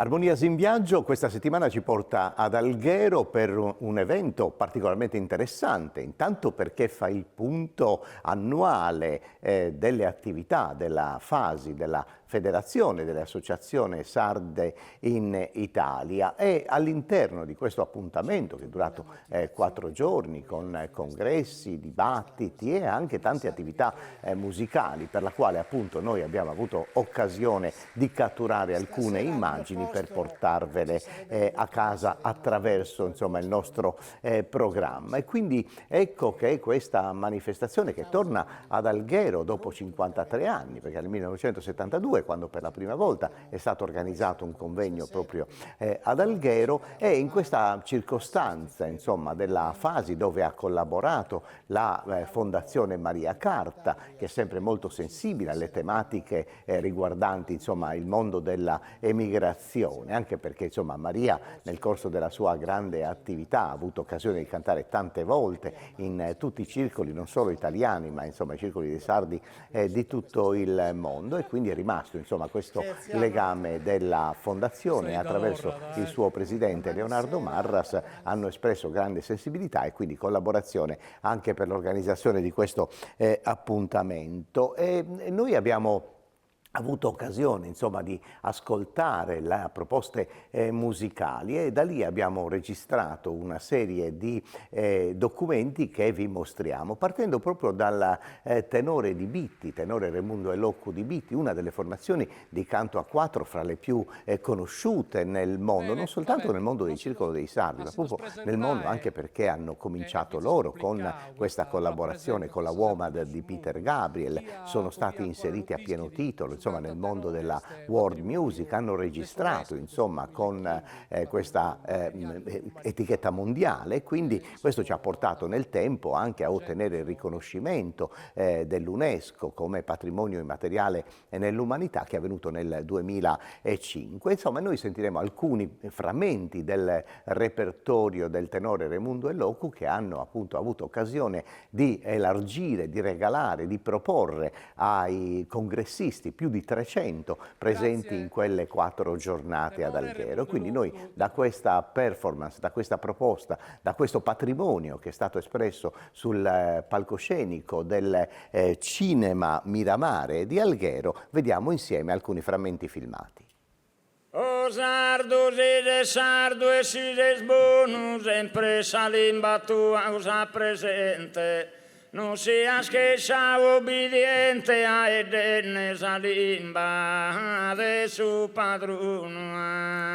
Armonias in Viaggio questa settimana ci porta ad Alghero per un evento particolarmente interessante, intanto perché fa il punto annuale delle attività della FASI, della Federazione delle Associazioni Sarde in Italia, e all'interno di questo appuntamento che è durato 4 giorni con congressi, dibattiti e anche tante attività musicali, per la quale appunto noi abbiamo avuto occasione di catturare alcune immagini per portarvele a casa attraverso insomma, il nostro programma. E quindi ecco che questa manifestazione, che torna ad Alghero dopo 53 anni, perché nel 1972, quando per la prima volta è stato organizzato un convegno proprio ad Alghero, e in questa circostanza insomma, della FASI, dove ha collaborato la Fondazione Maria Carta, che è sempre molto sensibile alle tematiche riguardanti insomma, il mondo della emigrazione, anche perché insomma, Maria nel corso della sua grande attività ha avuto occasione di cantare tante volte in tutti i circoli, non solo italiani, ma insomma, i circoli dei sardi di tutto il mondo, e quindi è rimasto insomma, questo legame della fondazione. Attraverso il suo presidente Leonardo Marras hanno espresso grande sensibilità e quindi collaborazione anche per l'organizzazione di questo appuntamento. E noi abbiamo avuto occasione insomma, di ascoltare le proposte musicali, e da lì abbiamo registrato una serie di documenti che vi mostriamo, partendo proprio dal tenore di Bitti, tenore Raimundo Eloccu di Bitti, una delle formazioni di canto a quattro fra le più conosciute nel mondo, non soltanto nel mondo del Circolo dei Sardi, ma proprio nel mondo, anche perché hanno cominciato loro con questa collaborazione con la WOMAD di Peter Gabriel, sono stati inseriti a pieno titolo insomma, nel mondo della world music, hanno registrato insomma, con questa etichetta mondiale, quindi questo ci ha portato nel tempo anche a ottenere il riconoscimento dell'UNESCO come patrimonio immateriale nell'umanità, che è avvenuto nel 2005. Insomma, noi sentiremo alcuni frammenti del repertorio del tenore Raimundo Eloccu, che hanno appunto avuto occasione di elargire, di regalare, di proporre ai congressisti, più di 300 presenti in quelle 4 giornate ad Alghero. Quindi noi da questa performance, da questa proposta, da questo patrimonio che è stato espresso sul palcoscenico del Cinema Miramare di Alghero, vediamo insieme alcuni frammenti filmati. O sardo siete sardo e siete buono, sempre sa limba tua usa presente. Non sia schecia obbediente a edenne sa limba de su padrono.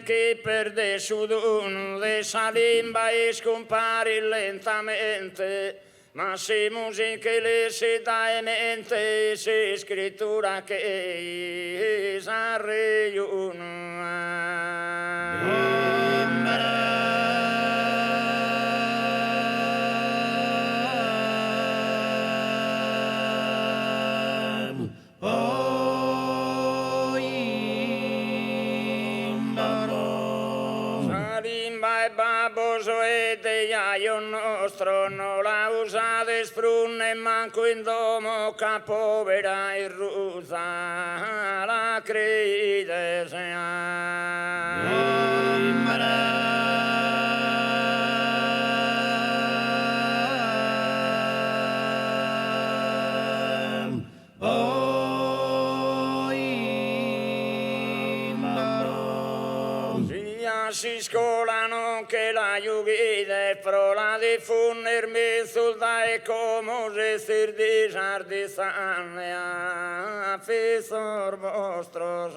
Che perde su dono de sa limba e scompare lentamente, ma se musiche le si dà in mente, se scrittura che nostro non la usate sprunne manco in domo, capovera e rusa la crede si scolano che la iubide pro la di funnermi sul dai come se sir di giardisane a fisor vostro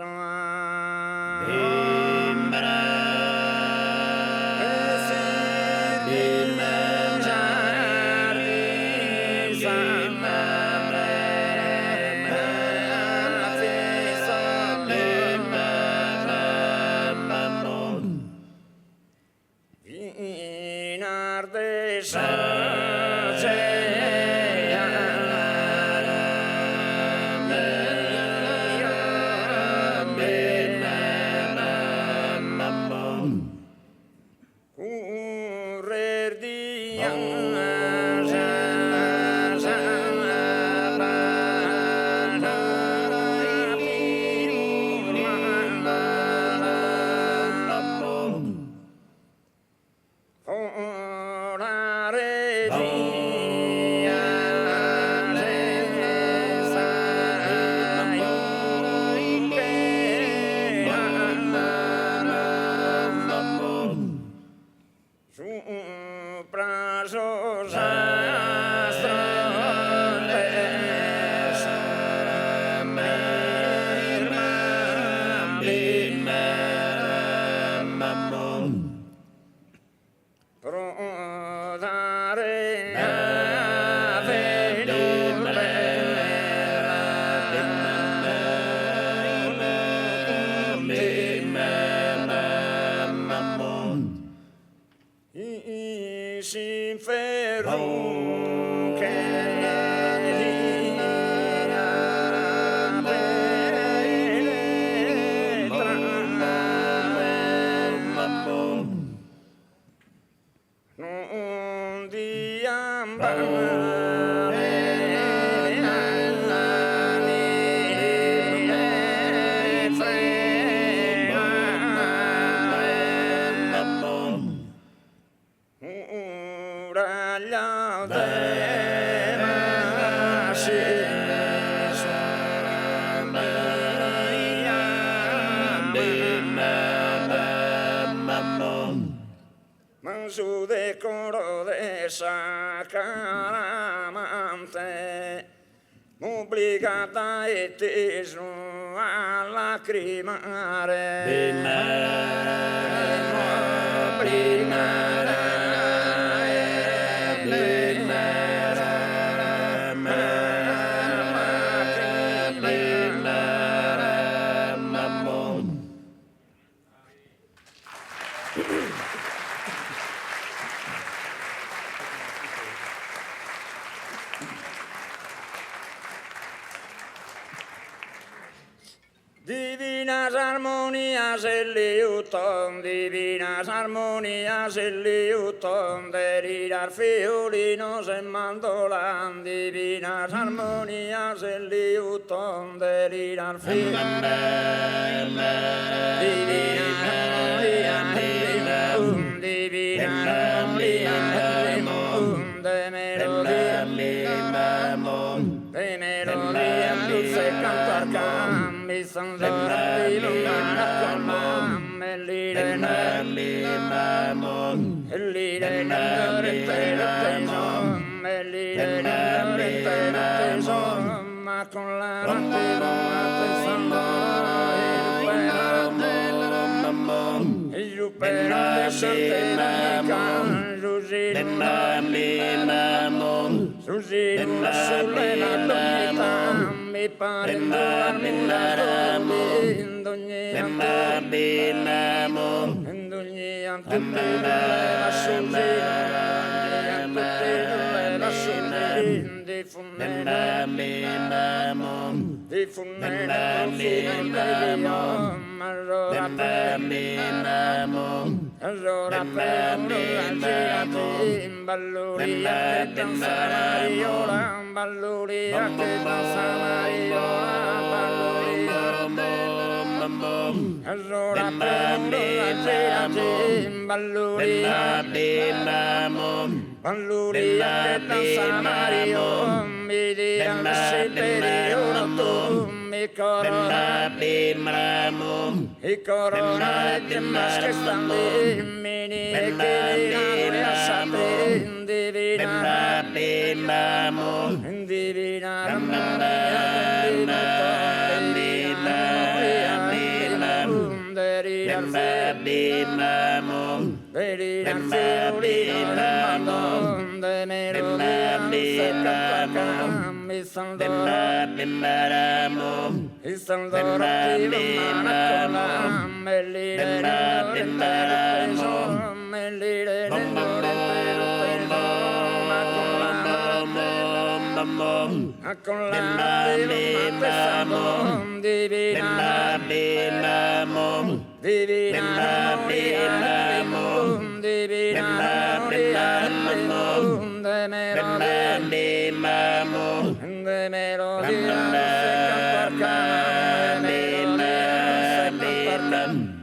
Su decoro de Sacramante, obbligata e teso a lacrimare, Divinas armonias el liuton, divinas armonias el liuton, delirar fiolinos en mandolan, divinas armonias el liuton, delirar fiolinos, divinas armonias de melodía, dulce cantar mi sandora ilumina con me lire ma con la mi pare allora balloria che danzava Mariola, balloria che danzava Mariola, balloria. Allora prendo la balloria, balloria che danzava Mariola, mi diranno se periodo mi corona, i corona che masche stanno mini e che diranno a sapere con la divina divina de melodía, de melodía, no se camparcano, de melodía, no se camparcano.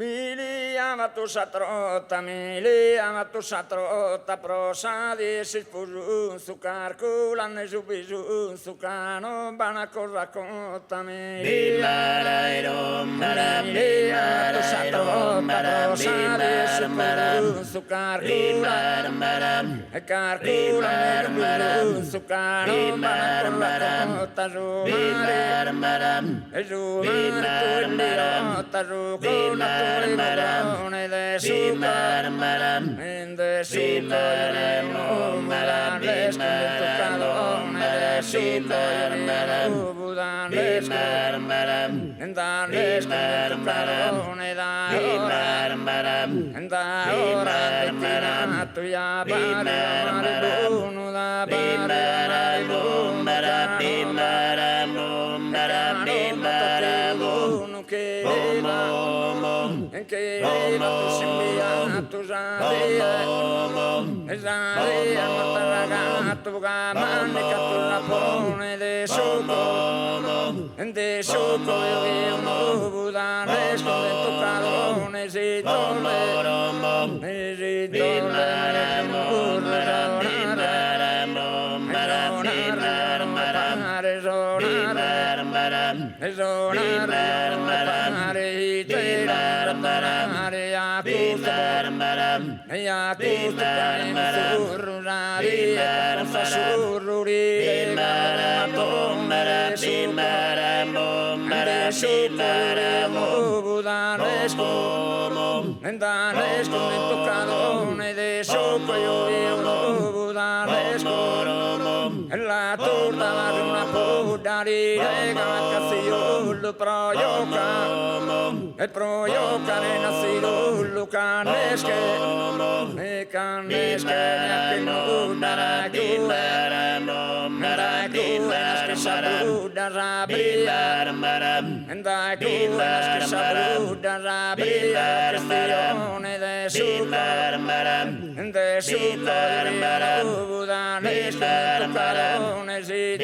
Miliana tu satrota, miliana tu satrota, prosa di si spusu su carcula ne subisu su cano bana cosa conta miliana tu satrota, prosa di si spusu su carcula e carcula ne subisu su cano bana cosa conta e su mare tu idiota su cola Marone de suca, de suca, les tocadone de suca, budanes, dales tocadone da ora tina tu ya para bono da para bono che tu simbia tu zaria mataraga tu gamane catulla pone de soco io no budane scondento calone si la torta va una podari lo proyoca el proyoca de nacido lo canesque que no dará que saluda rabia anda que saluda rabia cristione de suca budanes tocarones y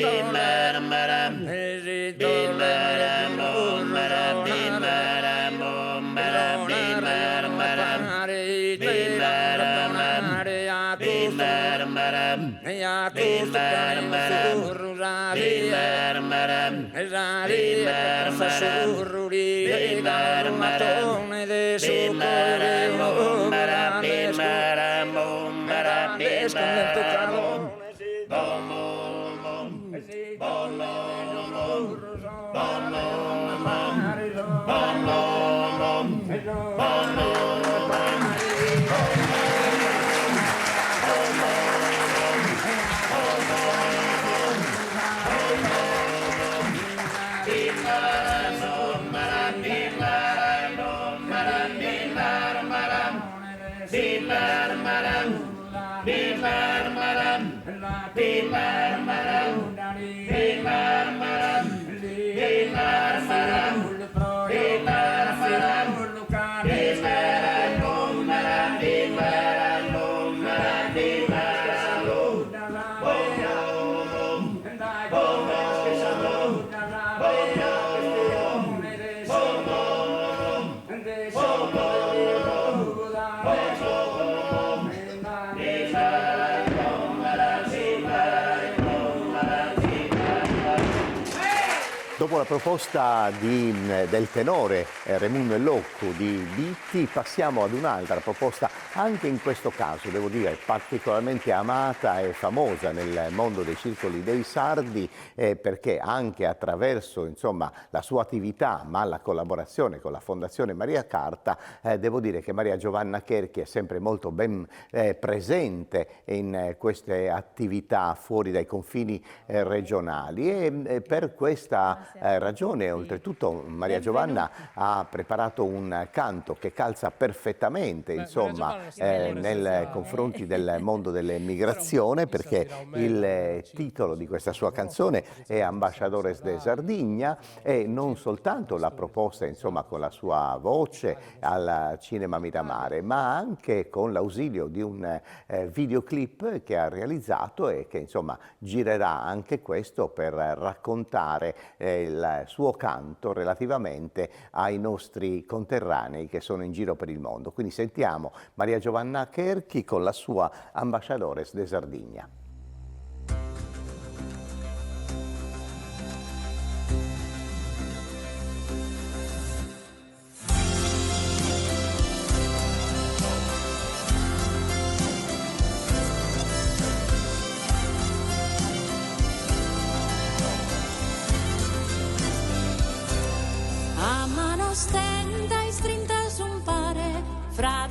Dopo la proposta del tenore Raimundo Elloccu di Bitti, passiamo ad un'altra proposta, anche in questo caso, devo dire, particolarmente amata e famosa nel mondo dei circoli dei sardi, perché anche attraverso, insomma, la sua attività, ma la collaborazione con la Fondazione Maria Carta, devo dire che Maria Giovanna Cherchi è sempre molto ben presente in queste attività fuori dai confini regionali, e per questa ragione. Oltretutto Maria Giovanna ha preparato un canto che calza perfettamente, insomma, nei confronti del mondo dell'emigrazione, perché il titolo di questa sua canzone è Ambasciadores de Sardigna, e non soltanto l'ha proposta, insomma, con la sua voce al Cinema Miramare, ma anche con l'ausilio di un videoclip che ha realizzato e che, insomma, girerà anche questo per raccontare il suo canto relativamente ai nostri conterranei che sono in giro per il mondo. Quindi sentiamo Maria Giovanna Cherchi con la sua Ambasciadores de Sardigna.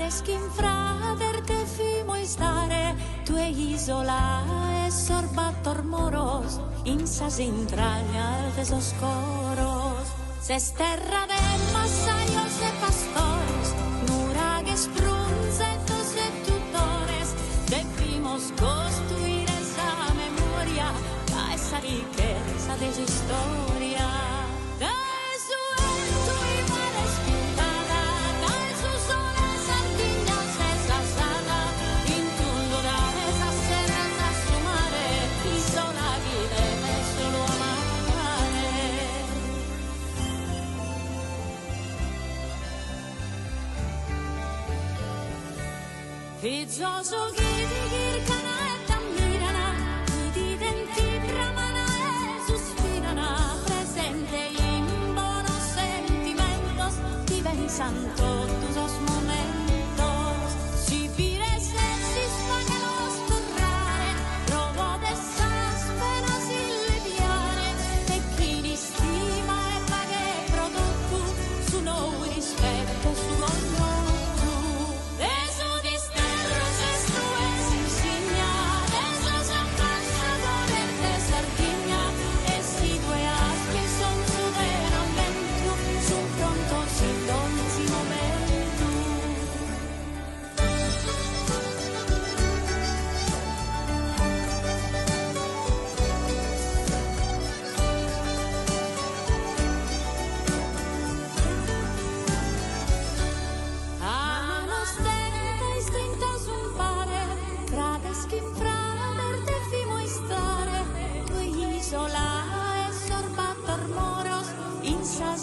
Schim frater te fimo stare, tue isola e sorbattor moros, in sas intrañas de esos coros. Ses terra de masaios e pastores, nuragues brunzetos e tutores, debimos construir esa memoria, a esa riqueza de su historia. Fizzoso gircana e t'ammirana, ti denti bramana e sospirana, presente in buonos sentimientos, diventan todos momentos. Si pires si españolos torrare, provo de esas penas illeviare, e chi li stima e pague prodotto, su noi rispetto, su onore.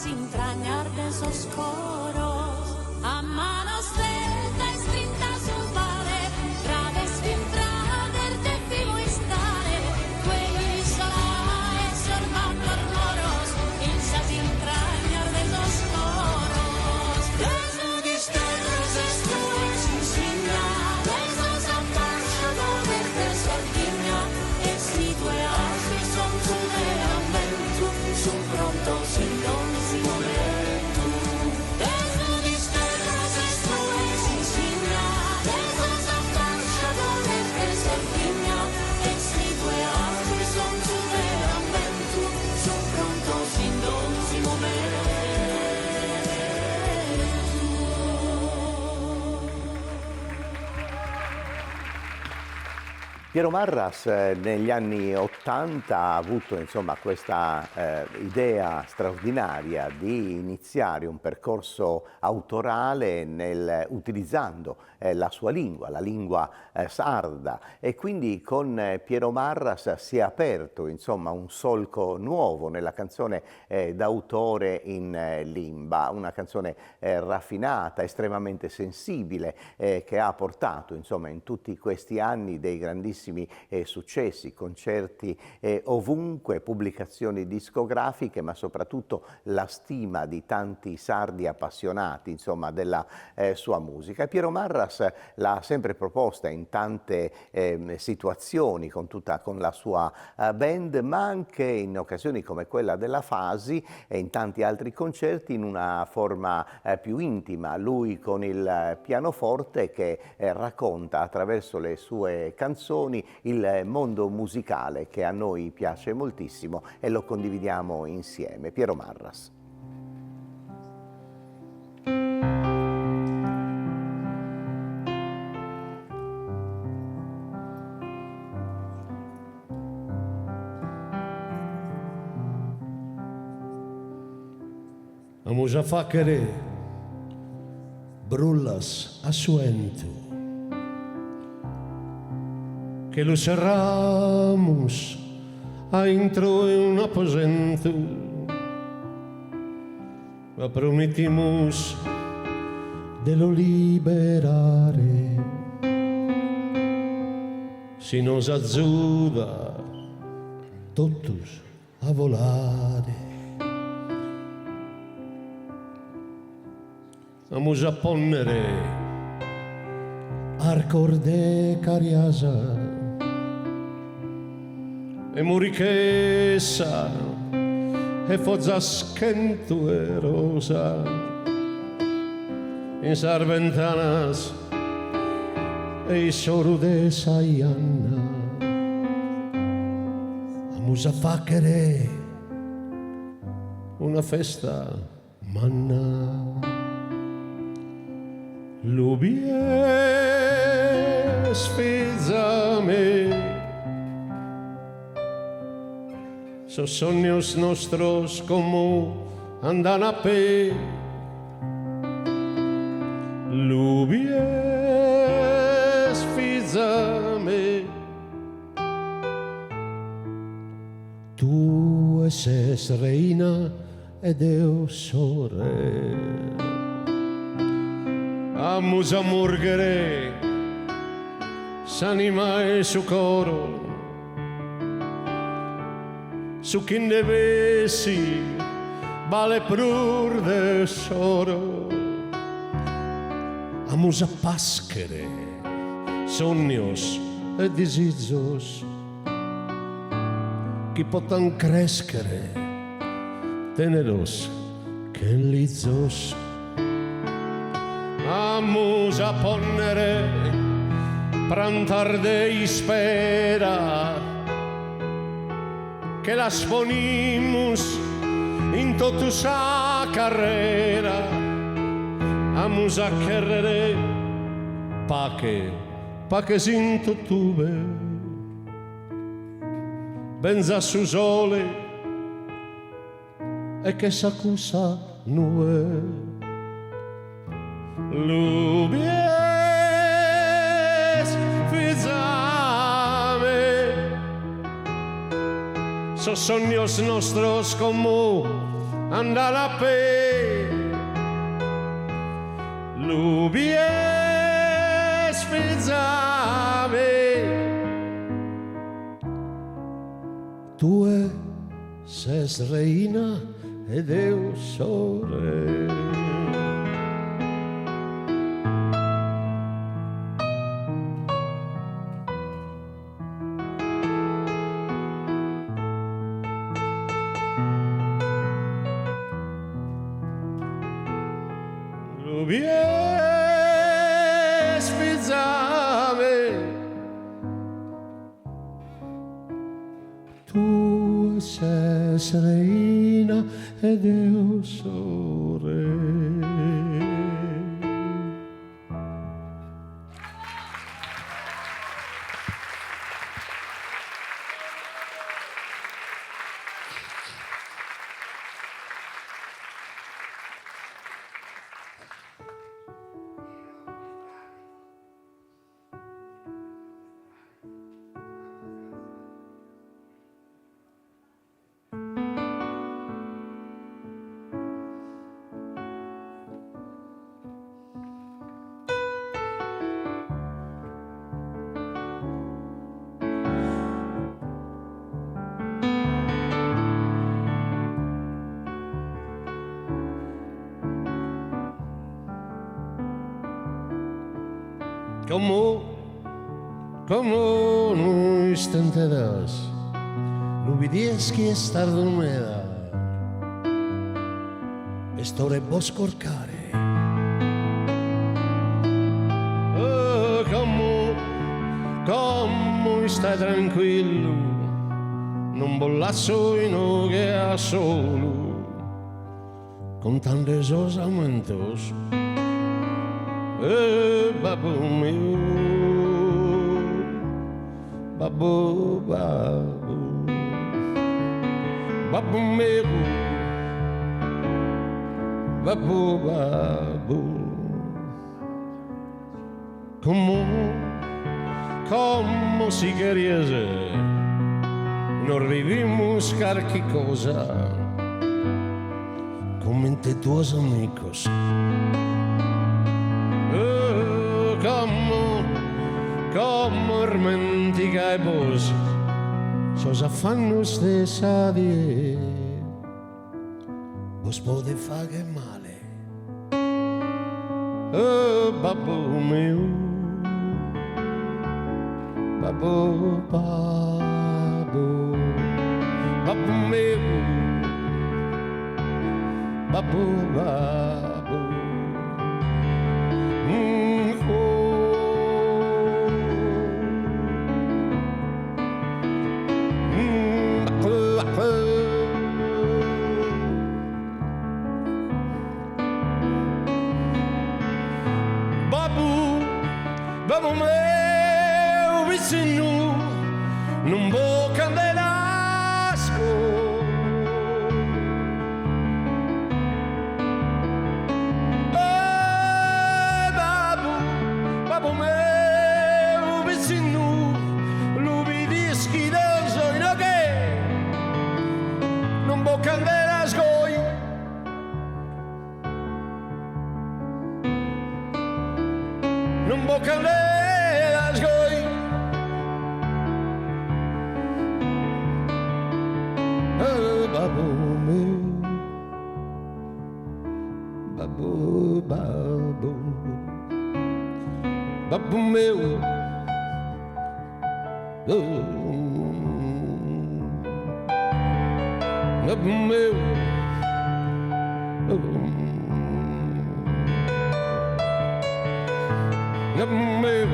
Intrañar de esos coros a manos strettas e strinta sul pare, traves fin frater te fimo stare, tue isola e sorbattor moros, in sas intrañar de esos coros. Desnudis terras estues insignia, de esos ambasciadores de Sardigna, e si tue aspi son su veramento, son pronto sin don. Piero Marras negli anni '80 ha avuto, insomma, questa idea straordinaria di iniziare un percorso autorale utilizzando la sua lingua, la lingua sarda, e quindi con Piero Marras si è aperto, insomma, un solco nuovo nella canzone d'autore in limba, una canzone raffinata, estremamente sensibile, che ha portato, insomma, in tutti questi anni dei grandissimi successi, concerti ovunque, pubblicazioni discografiche, ma soprattutto la stima di tanti sardi appassionati, insomma, della sua musica. E Piero Marras l'ha sempre proposta in tante situazioni con la sua band, ma anche in occasioni come quella della Fasi e in tanti altri concerti in una forma più intima, lui con il pianoforte che racconta attraverso le sue canzoni passioni il mondo musicale che a noi piace moltissimo e lo condividiamo insieme. Piero Marras. Vamos a fa querer brullas a suento que lo cerramos a intro en un aposento ma prometimos de lo liberare si nos ajuda todos a volare. Vamos a ponere arcor de cariasa e murichessa e fozza schento e rosa in sarventanas e i soru de saianna. Vamos a facere una festa manna. Lubies fizzame, sos sueños nuestros como andan a pe. Lubies fizzame, tu eses reina ed io so re. Vamos a murgere s'anima e su coro su chi ne vesi vale prur de soro. Vamos a pascere sognos e desizos che potan crescere teneros che lizos. Vamos a ponere prantar de espera que las ponimos in toda sa carrera. Vamos a querer pa que sin tuve benza su sole e che s'accusa nube. Lubies fizzame, sos sueños nuestros como andar a pe. Lubies fizzame, tu ses reina ed io so re. Lubies fizzame, tu ses reina ed io so re. Como no instanteras, Lubidieschi e stardumeda, e store boscorcare. Oh, como stai tranquillo, non bollasso in che a solo, con tante osamentos. Babbo mio, babbo, babbo, babbo mio, babbo, babbo. Como si queriese, non vivimos qualche cosa, come entre tuos amigos. Como romantica e vos, cosa fanno stessa die, vos pode fare male. Babbo mio, babbo, babbo, babbo mio, babbo, babbo. Babbo meu vicino, non vou candelasco. Babbo meu vicino, lo vedi schidoso in che non vou candelasco. Non vou candelasco. Babbo meu, babbo, babbo, babbo meu, babbo meu, babbo meu,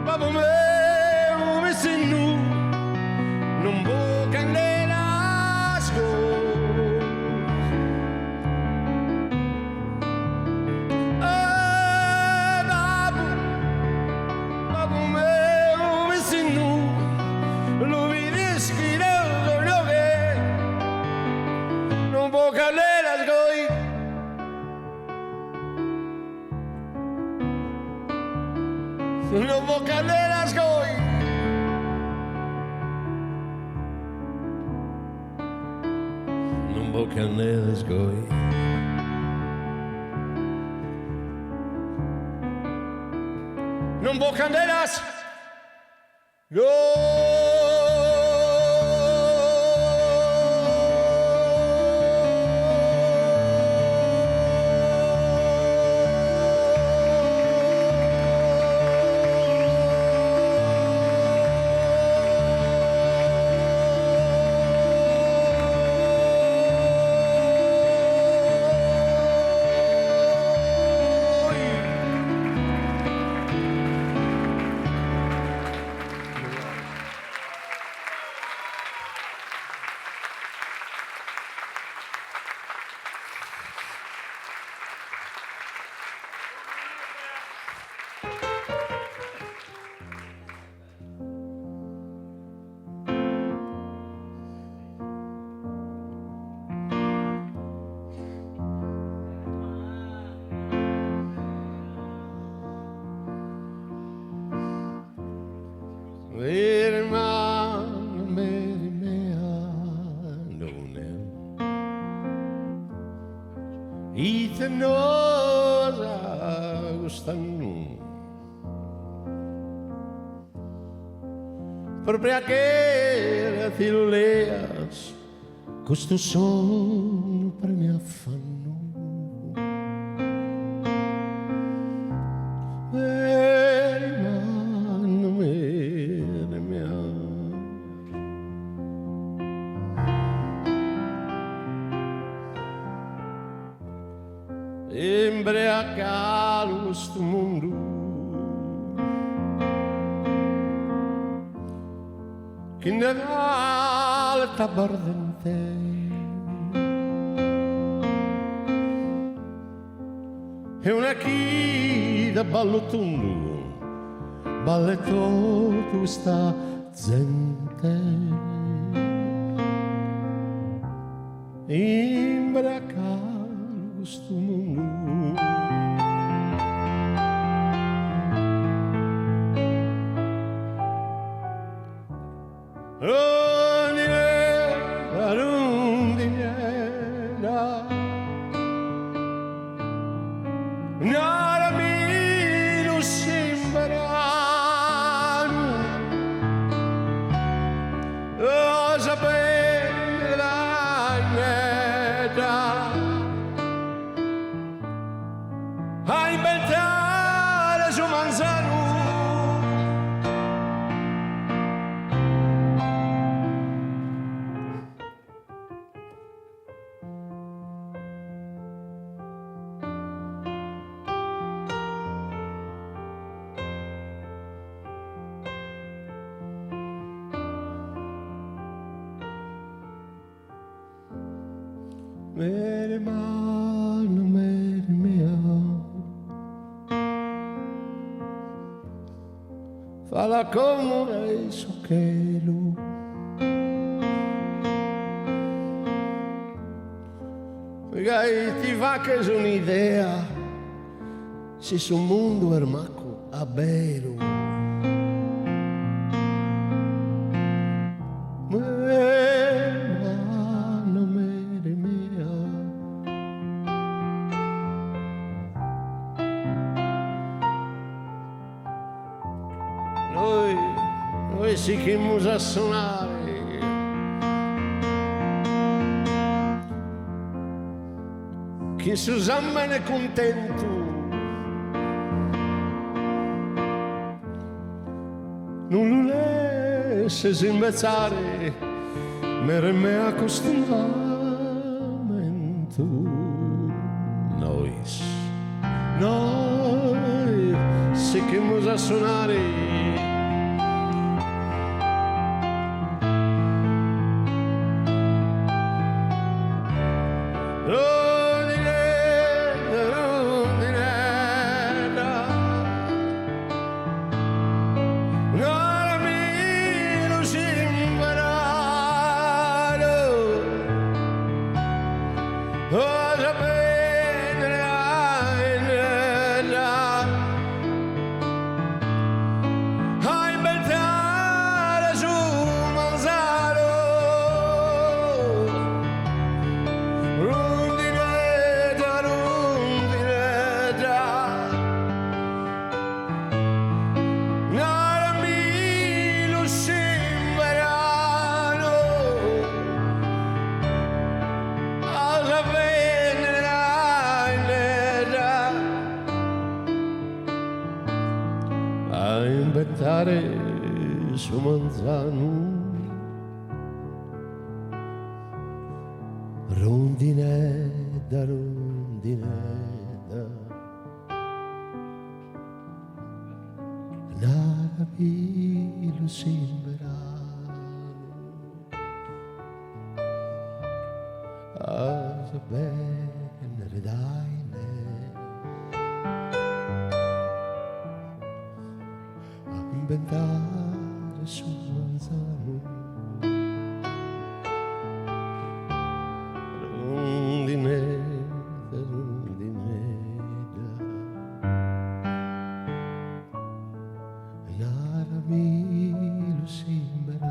babbo meu vicino, non vou candelasco. Babbo meu vicino, lo vedi schidoso in che non vou candelasco. Non vou candelasco. Non vou candelasco. Non vou candelas. Itenosa gustanno proprio che ti leas questo sonno per me affanno sto mondo. Che ne alta bardente e una chi da ballo tondo balletto questa gente imbraccato sto mondo. Rondinella, rondinella, nara mi lo sembrano, rosa bella nera, a inventare su manzano. Mere mano, mere mia, falla come so che lo perché ti fa che sono un'idea se su mondo è macco a belo. Noi si chiamiamo a suonare chi Susanna è contento non lo lascia imbezzare mere me a costumamento noi si chiamiamo a suonare su manzano rondinella, rondinella naravi lo sembrano a sapere dai inventare su manzano rondinella, rondinella narami lo sembrano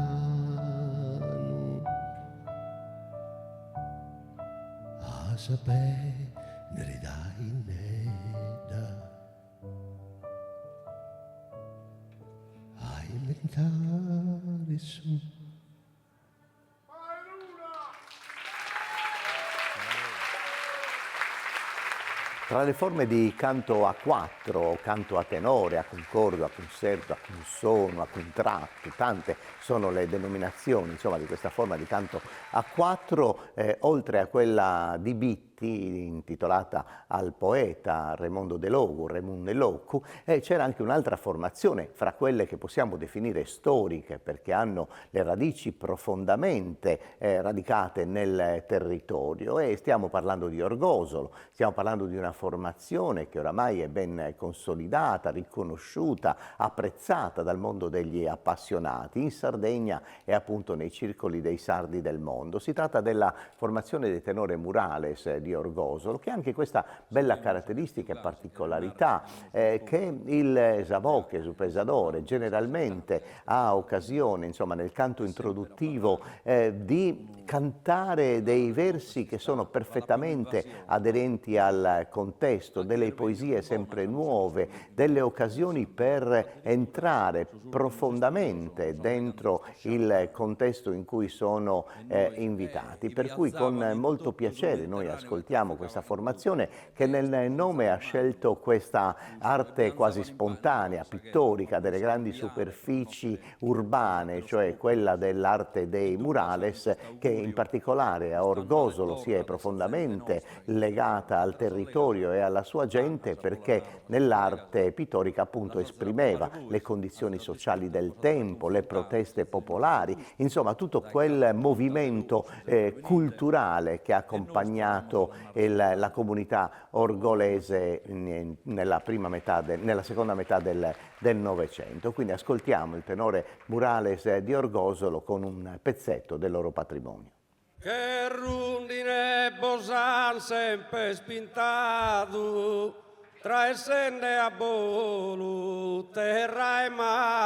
a sapere dai neda inventare su. Tra le forme di canto a quattro, canto a tenore, a concordo, a concerto, a consono, a contratto, tante sono le denominazioni insomma, di questa forma di canto a quattro, oltre a quella di beat intitolata al poeta Raimondo de Logu, Raimondo Locu, e c'era anche un'altra formazione fra quelle che possiamo definire storiche, perché hanno le radici profondamente radicate nel territorio, e stiamo parlando di Orgosolo, stiamo parlando di una formazione che oramai è ben consolidata, riconosciuta, apprezzata dal mondo degli appassionati in Sardegna e appunto nei circoli dei sardi del mondo. Si tratta della formazione dei tenore murales di Orgosolo, che ha anche questa bella caratteristica e particolarità che il Savò, su Pesadore, generalmente ha occasione, insomma, nel canto introduttivo di cantare dei versi che sono perfettamente aderenti al contesto, delle poesie sempre nuove, delle occasioni per entrare profondamente dentro il contesto in cui sono invitati. Per cui con molto piacere noi ascoltiamo questa formazione che nel nome ha scelto questa arte quasi spontanea, pittorica, delle grandi superfici urbane, cioè quella dell'arte dei murales, che in particolare a Orgosolo si è profondamente legata al territorio e alla sua gente, perché nell'arte pittorica appunto esprimeva le condizioni sociali del tempo, le proteste popolari, insomma tutto quel movimento culturale che ha accompagnato la comunità orgolese nella seconda metà del Novecento. Quindi ascoltiamo il tenore murales di Orgosolo con un pezzetto del loro patrimonio. Che rundine bosan sempre spintato tra essende a bolu, terra e mare.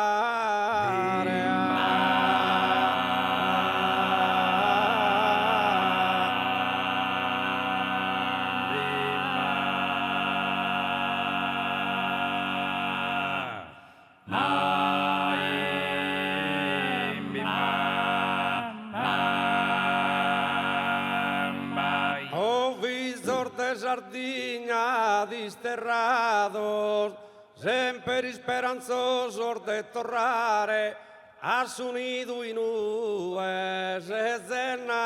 Sardegna disterrados, sempre speranzosos de tornare a su nido in nubes escenados.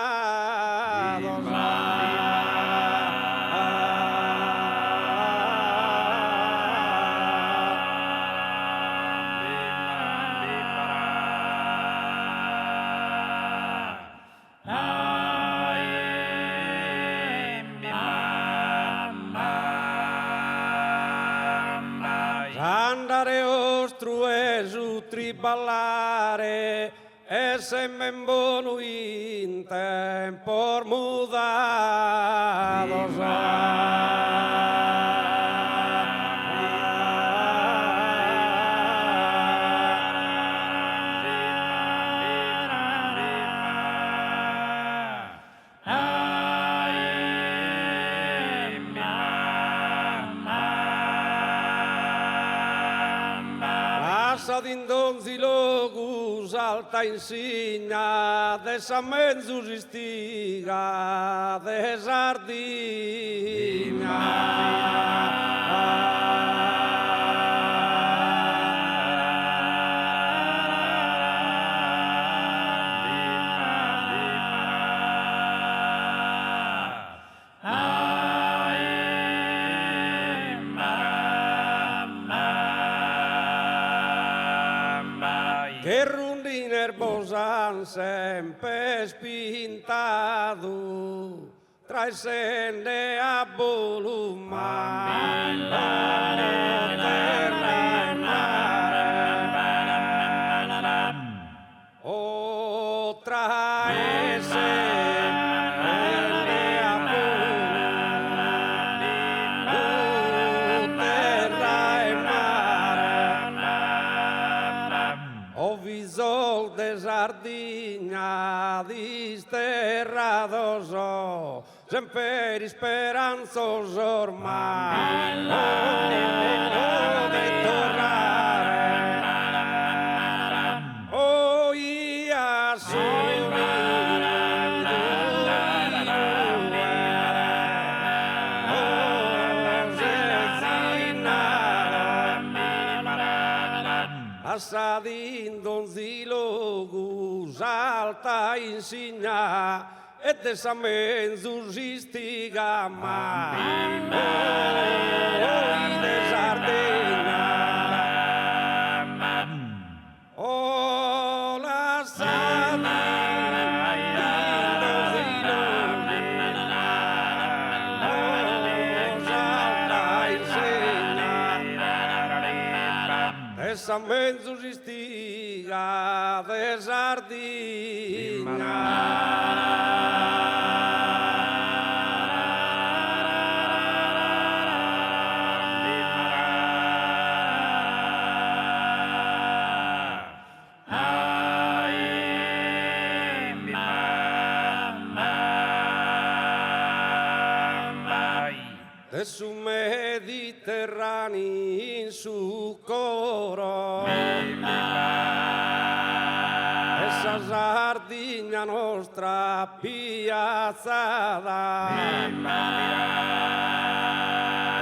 Andare ostrue su triballare e se men bono in tempo mudados. D'indonzi logus alta insigna de sa menzus istiga de Sardegna. Che rundine bosan sempre spintato tra sende a volumare o tra Sardegna disterrados, sempre speranzos ormai di tornare. Oh, ia Assadin donzi logus alta insigna e de sa menzusistiga mai de Sardegna o la essa menzusistiga de de su Mediterraneo in su coro essa Sardigna nostra piazzata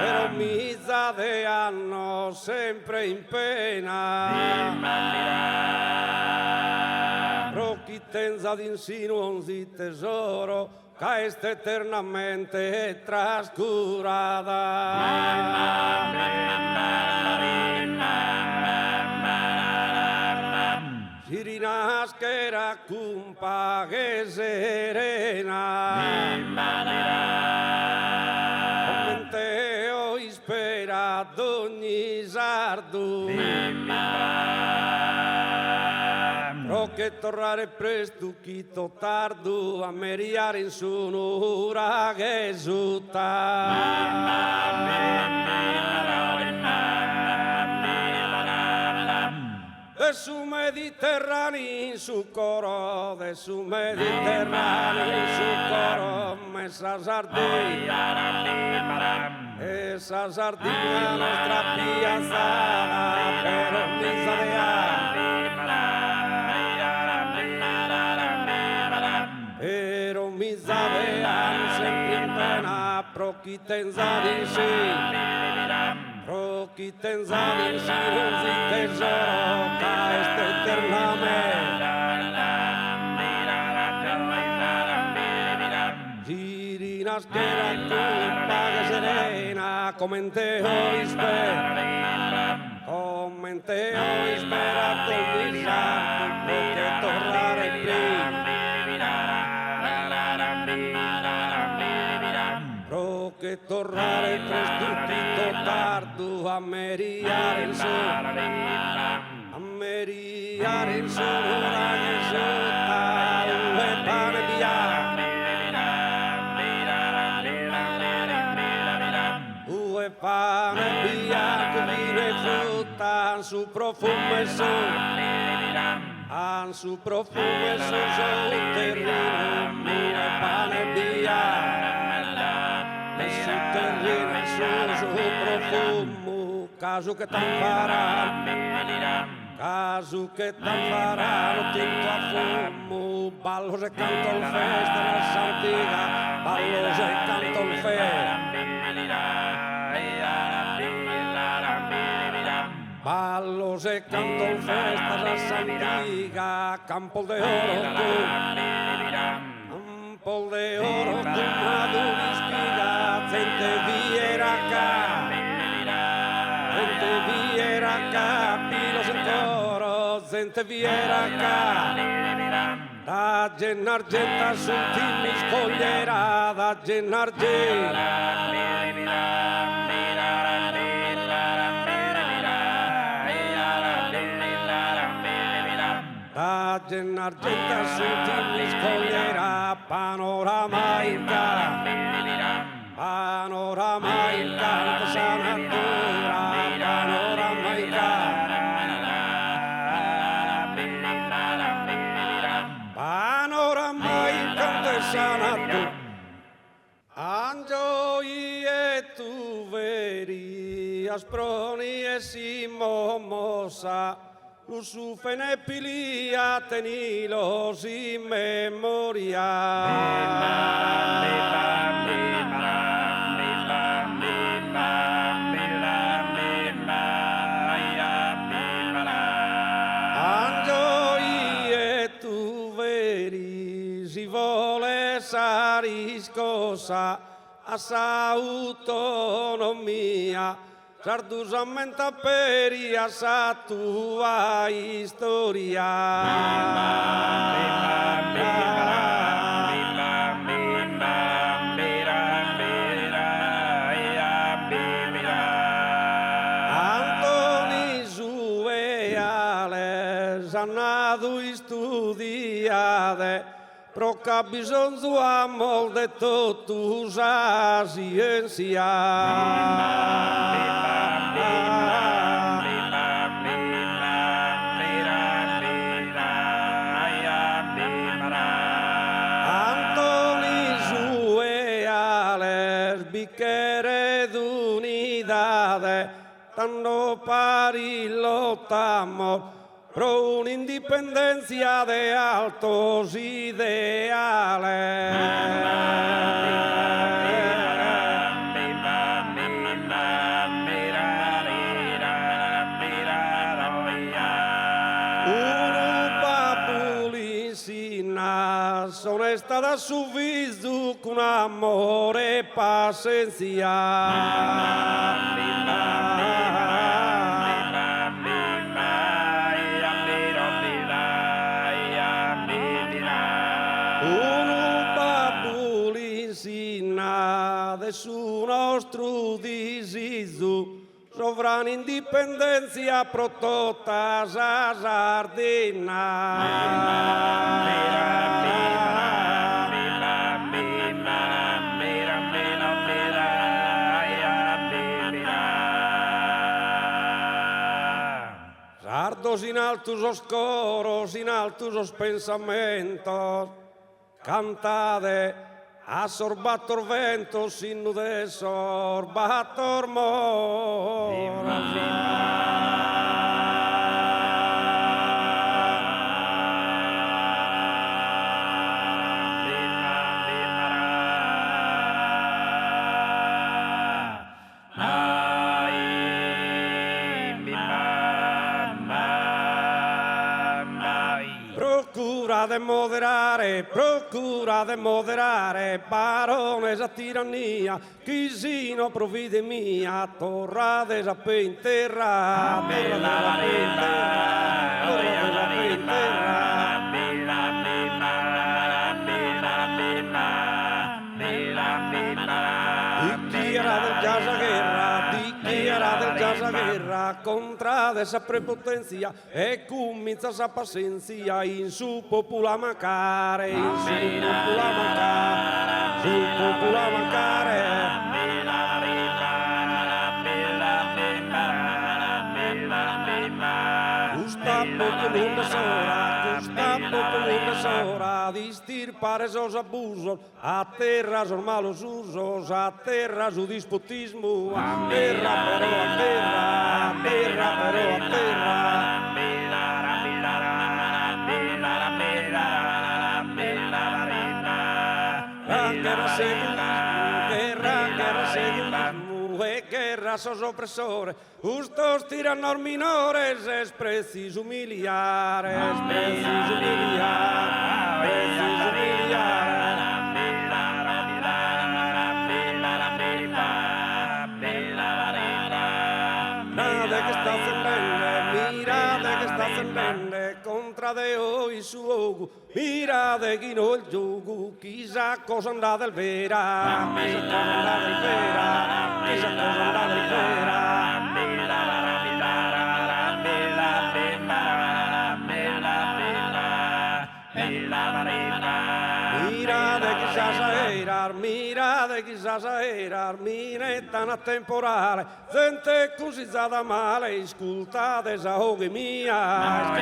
però mizza de anno sempre in pena Rocchi tenza d'insinuonzi tesoro che est eternamente trascurata. Si rinascherà cumpa che serena, commenteo ispera ad ogni sardo. Che tornare presto chito tardo a meriare in sonora che esulta de su Mediterraneo in su coro de su Mediterraneo in su coro messa Sardegna essa Sardegna nostra piazzata però misa de anni Pero mi sabean sempre in pena pro chi tenza di sì non si tesoro che est eternamente si rinascherà colpa che serena come in teo ispera con il santo che tornare prima che tornare presto tutto tardo a meriare il sole ora che sotto e pane bianco e pane bianco vino e frutta su profumo e sole su profumo e su terreno mira pane bianco e su terreno e su profumo caso che t'an faranno tinto a fumo ballo se canto il festa nella santiga ballo se canto il festa ballo se canto il festa nella santiga campo de oro campo de oro tu maduri spiga gente viera ca pilos in coro gente viera ca da Gennargenta sul timmi scogliera da Gennargenta da Gennargenta sul timmi scogliera panorama in canto sanatura panorama in canto sanatura Angioi e tu veri asproni e si momosa Lusufene pilia tenilos in memoria Angioi e tu veri si vuole riscossa a sa autonomia, sardusamente per sa tua Antoni Sueale, sannato studiate, pro che bisogno amo de tutto sa scienza. Antoni Sueale, bicchiere d'unidade, tanto pari lottamos pro un'indipendenza de altos sono stata suffiso con amore e pazienza. De su nostro disiso, sovrana indipendenza prototta sa Sardos in altos os coros, in altos os pensamentos, cantade a sorbator vento, sinno de sorbator procura de moderare, barones a tirannia, chisino provvide mia, torrades a penterra, guerra contra essa prepotência e comincia essa paciência in su popula mancare, Custa poco una sora di stirpare esos abusos, a terra os malos usos, a terra o despotismo, a terra però a terra. Guerra segulismo e guerra sos opressores, ustos tiranos minores, es preciso humiliar, contra Deo e su ogu, mira de chi no il gioco, chissà cosa andrà del vera, Mira de chissà esagerar, minetta na temporale, gente cosizzata male, ascoltate esa oghe mia,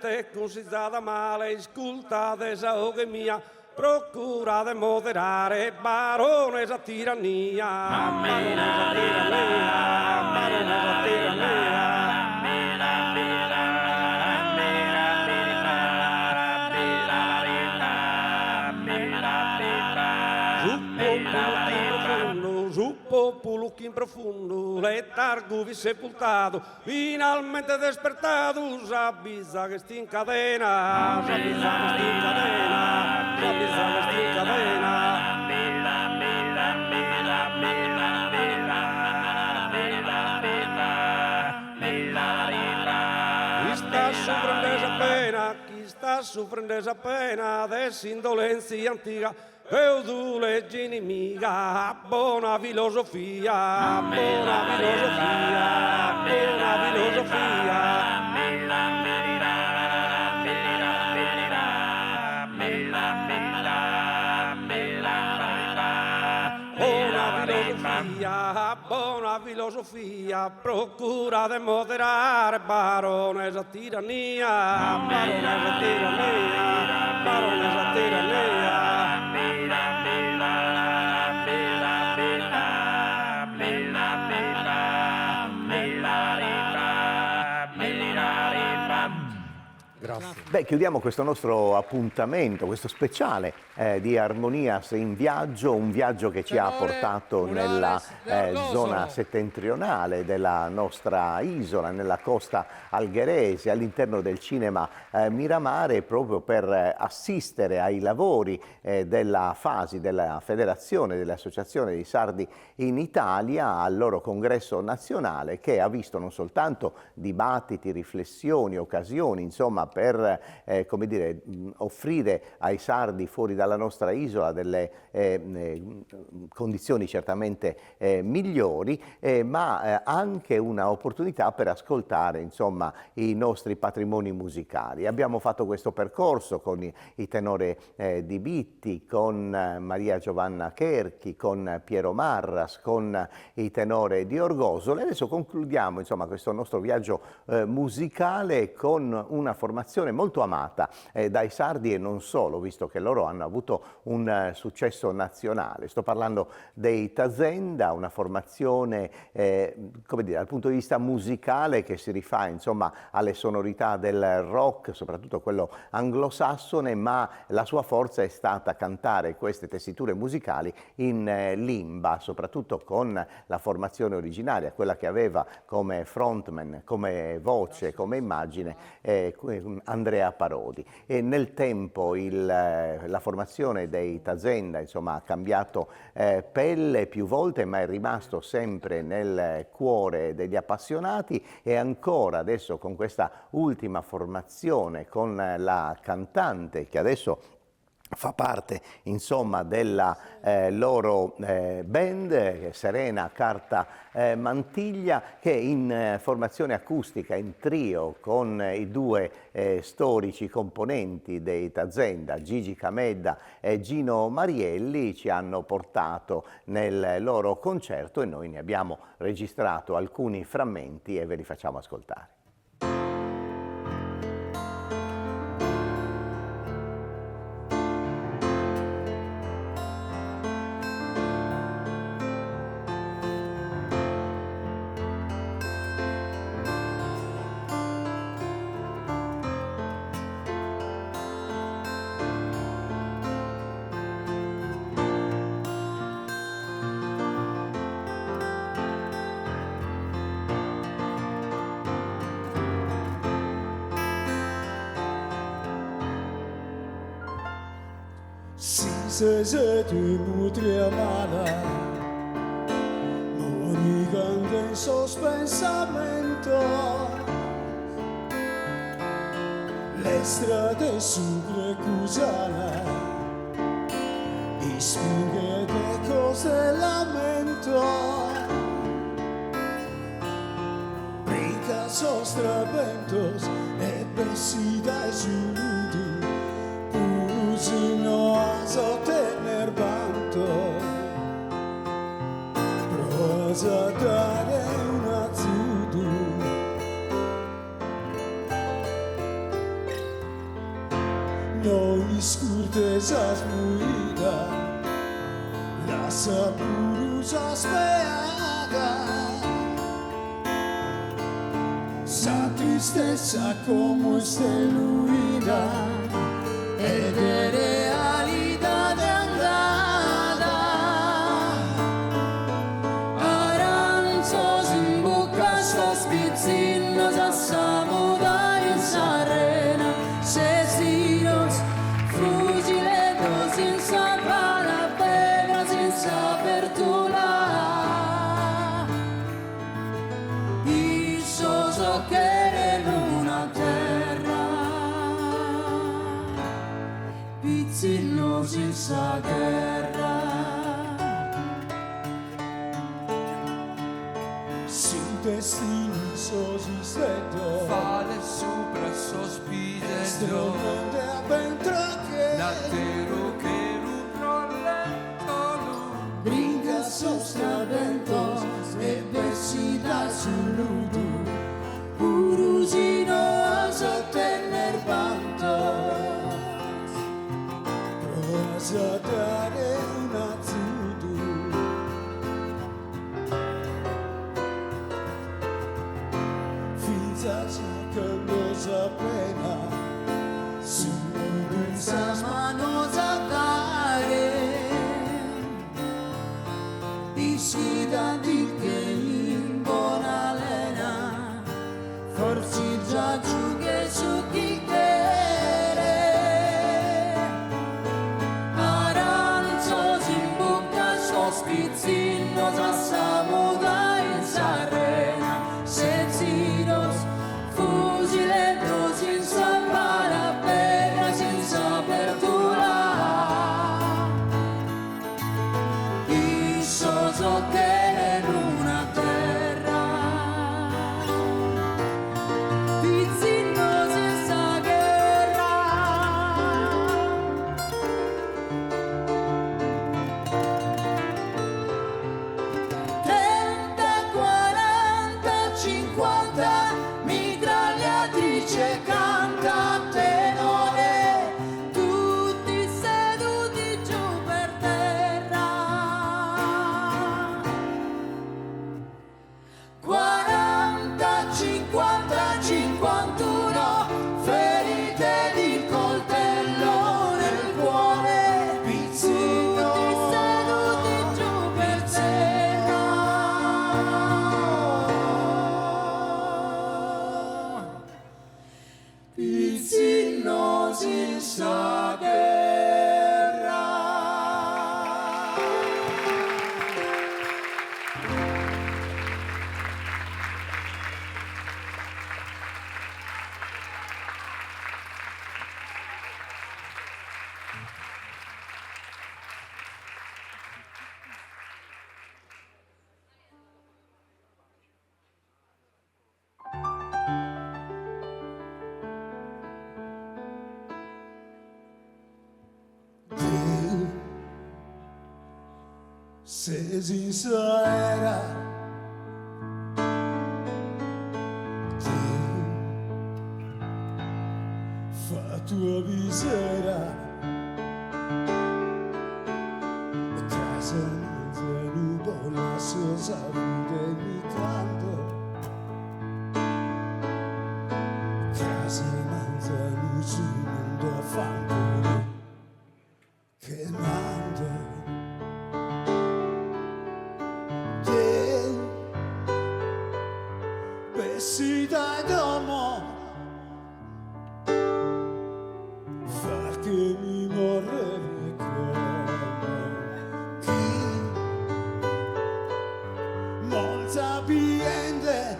gente cosizzata male, ascoltate esa oghe mia, procura de moderare, barones a tirannia, Su profundo, letargo vi sepultado, finalmente despertado, s'avvisa che sti in cadena, s'avvisa che sti in cadena, s'avvisa che sti in cadena. Chi sta soffrendo esa pena, dell'indolenza antica, eu legge inimica, buona filosofia, buona filosofia, buona filosofia. Buona filosofia, procura de moderare, baronesa tirania, baronesa tirania, baronesa tirania. Grazie. Beh, chiudiamo questo nostro appuntamento, questo speciale di Armonias in viaggio, un viaggio che ci ha portato nella zona settentrionale della nostra isola, nella costa algherese, all'interno del cinema Miramare, proprio per assistere ai lavori della FASI, della Federazione delle Associazioni dei Sardi in Italia, al loro congresso nazionale, che ha visto non soltanto dibattiti, riflessioni, occasioni, insomma, per come dire, offrire ai sardi fuori dalla nostra isola delle condizioni certamente migliori, ma anche un'opportunità per ascoltare, insomma, i nostri patrimoni musicali. Abbiamo fatto questo percorso con i tenore di Bitti, con Maria Giovanna Cherchi, con Piero Marras, con i tenore di Orgosole. Adesso concludiamo, insomma, questo nostro viaggio musicale con una formazione molto amata dai sardi e non solo, visto che loro hanno avuto un successo nazionale. Sto parlando dei Tazenda, una formazione come dire, dal punto di vista musicale che si rifà, insomma, alle sonorità del rock, soprattutto quello anglosassone, ma la sua forza è stata cantare queste tessiture musicali in limba, soprattutto con la formazione originaria, quella che aveva come frontman, come voce, come immagine Andrea Parodi. E nel tempo la formazione dei Tazenda, insomma, ha cambiato pelle più volte, ma è rimasto sempre nel cuore degli appassionati, e ancora adesso con questa ultima formazione con la cantante che adesso fa parte, insomma, della loro band, Serena Carta Mantiglia, che in formazione acustica, in trio, con i due storici componenti dei Tazenda, Gigi Camedda e Gino Marielli, ci hanno portato nel loro concerto, e noi ne abbiamo registrato alcuni frammenti e ve li facciamo ascoltare. Se tu mutria mala, moricando in sospensamento, le strade sulle cusala, ispinghe de cose lamento, briga sostraventos e bessi dai sudi. Usino a sottener vanto, prosa dare una zudu. Noi scurtesa smuida, la sapurusa speaga, sa tristezza come estenuida. E de realidad de andada, ahora pizzinosi sa guerra. Sin destini sosi stretto, fale sopra sospide stromende a ventre che l'attero che ruproletto brinca sostra vento e vestita sul luto, purusino a sottener panto. Prosa dare una zudu, finza che lo sapeva, su pensa ma non sa dare, iscida di che in buona lena, forse già giù che su chi chiede. Aranzos in bocca, sospizzino, sassamuda in sarrena, sezinos, fusilendo, senza parapena, senza apertura. Issoso che in una terra, pizzino senza guerra. 30, 40, 50 mitragliatrice canta tenore, tutti seduti giù per terra. 40, 50, 51 ferite di coltello nel cuore, pizzino seduti giù per terra. Pizzino si sa guerra. Se sincera, fa tua visera, casa mezza nuvola, sosa vide mi canto, casa mezza luce mondo fanculo che mando. Si dai domo, fa che mi morre chi molta piende,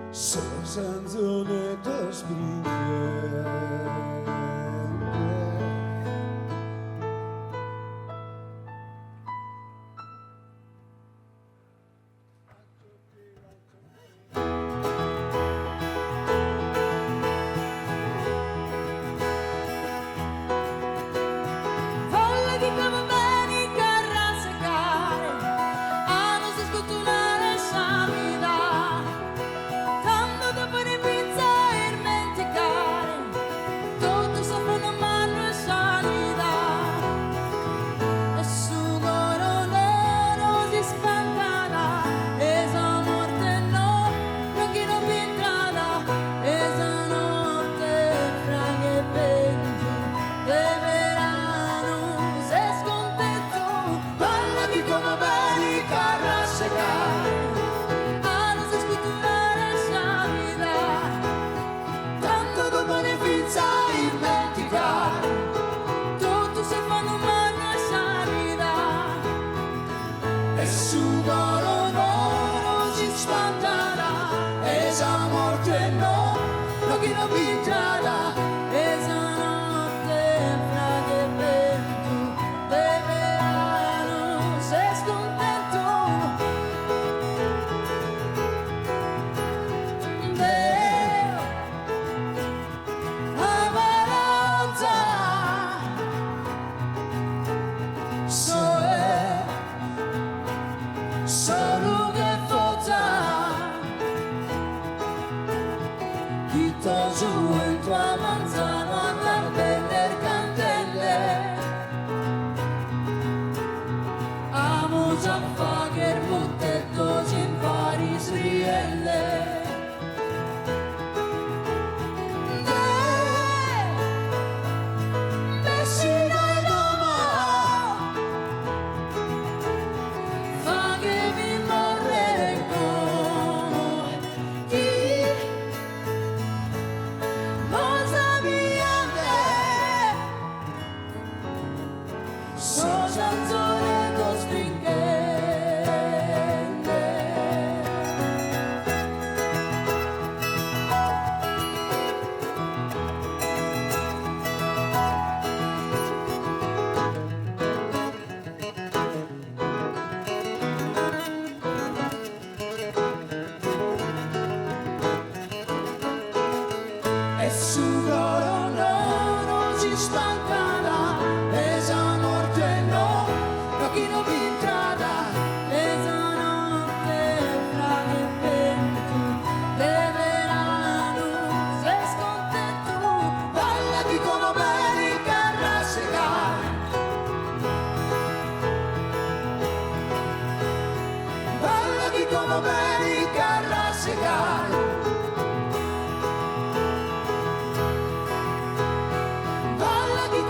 so sanzone da springere. Folle di bambini carra secare, a non si scotunare sanità, tanto dopo di pizza e dimenticare, tutto butto giù il tuo manzano a vendere candele. Amo già fa che il buttetto ci impari srielle. Balla di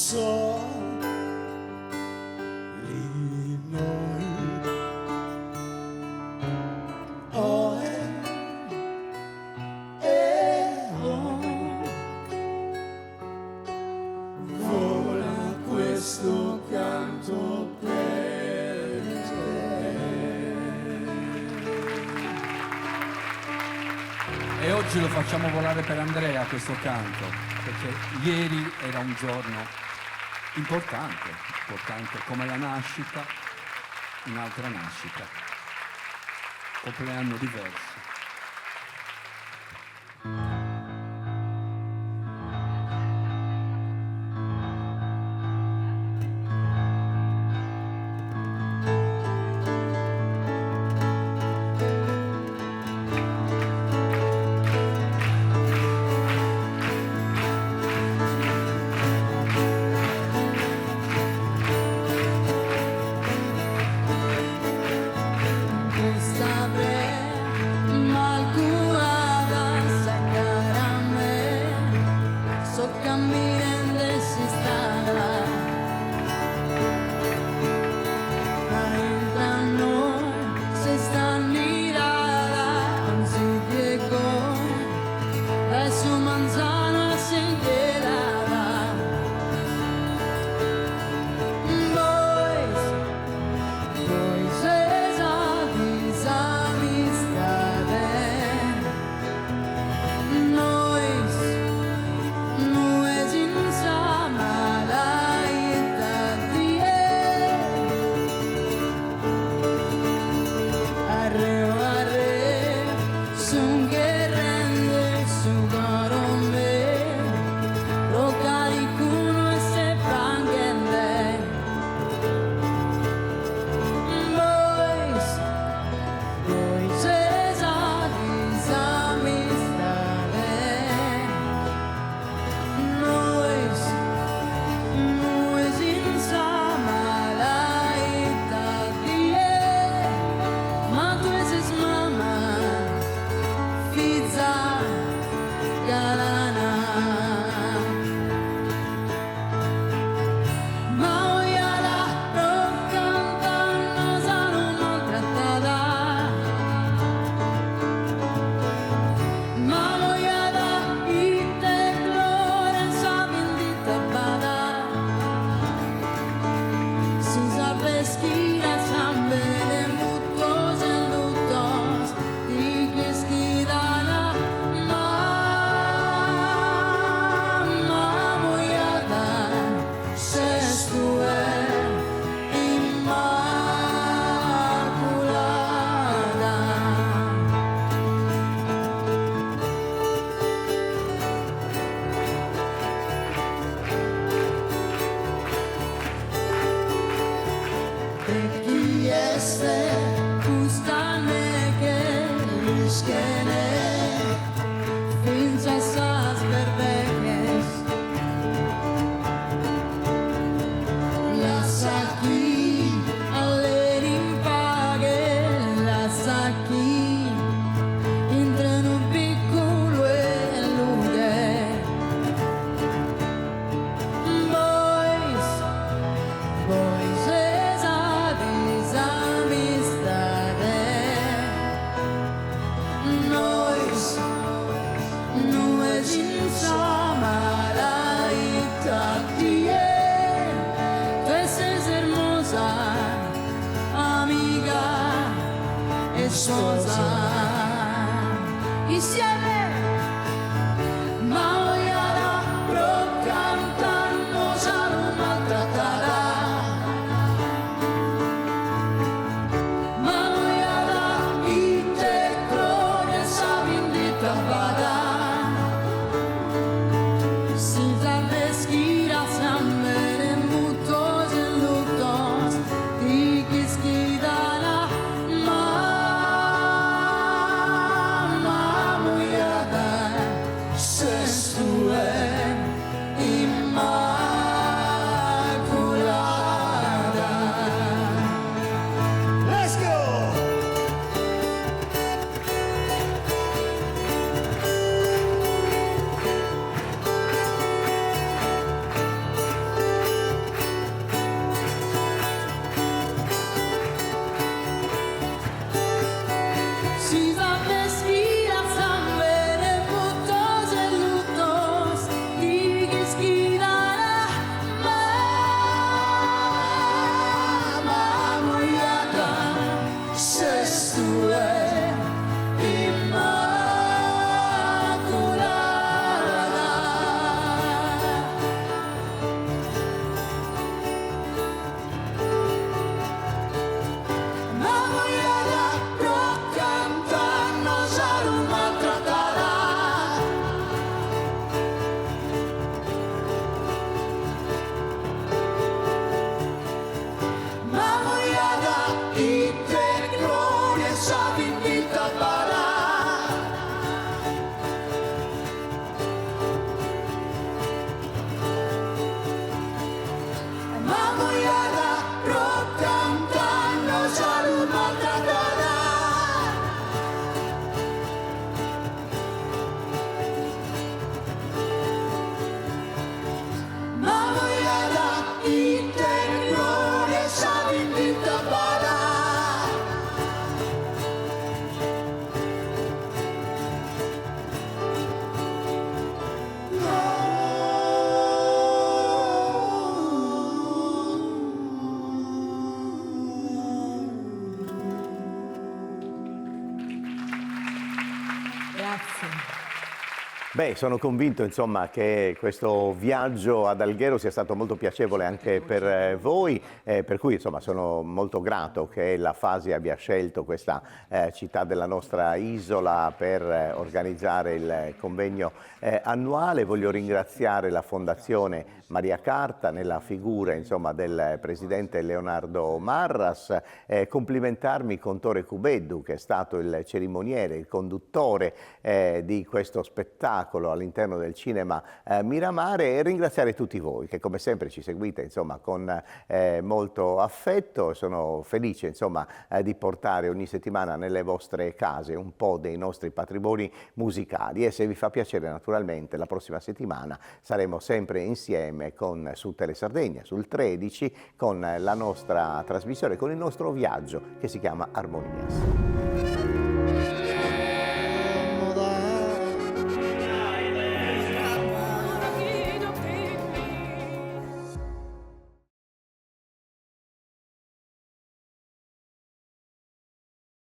soli noi. Oh, oh, vola questo canto per te. E oggi lo facciamo volare per Andrea questo canto, perché ieri era un giorno importante come la nascita, un'altra nascita, compleanno diverso. Questa malcurata sacar a me, so camminando si strada, ma entra noi se sta mirada, non si piegò, e su manzana si inchielava. Pois esa desamistade, nós não és insama la idade. Arreo sun guerrende su garome, lo caricuno e se prangende. Pois esa desamistade, nós não és insama la idade, mas tu és mama, fiza galana. Ma oiala roccantannos a non maltrattada, ma oiala ite gloria bendita bada, si salve schira sambere mutos en lutos, di que esquidana mamma oiala, ses tu immaculada. De chi este custane che risquene, fins a sas berbeques, las aquí alle rimpaghe, las aquí entre un piccolo e lunghe. Pois esa desamistade, nós não és insama la idade. Tu és hermosa, amiga, esposa, insieme. Ma oiala roccantannos a non maltrattada, ma oiala ite gloria bendita bada, si salve schira sambere mutos en lutos, di que esquidana mamma oiala. Beh, sono convinto insomma che questo viaggio ad Alghero sia stato molto piacevole anche per voi, per cui insomma sono molto grato che la Fasi abbia scelto questa città della nostra isola per organizzare il convegno annuale. Voglio ringraziare la Fondazione Maria Carta nella figura insomma del presidente Leonardo Marras, complimentarmi con Tore Cubeddu che è stato il cerimoniere, il conduttore di questo spettacolo all'interno del cinema Miramare, e ringraziare tutti voi che come sempre ci seguite insomma con molto affetto. Sono felice insomma di portare ogni settimana nelle vostre case un po' dei nostri patrimoni musicali, e se vi fa piacere naturalmente la prossima settimana saremo sempre insieme su Tele Sardegna sul 13 con la nostra trasmissione, con il nostro viaggio che si chiama Armonies.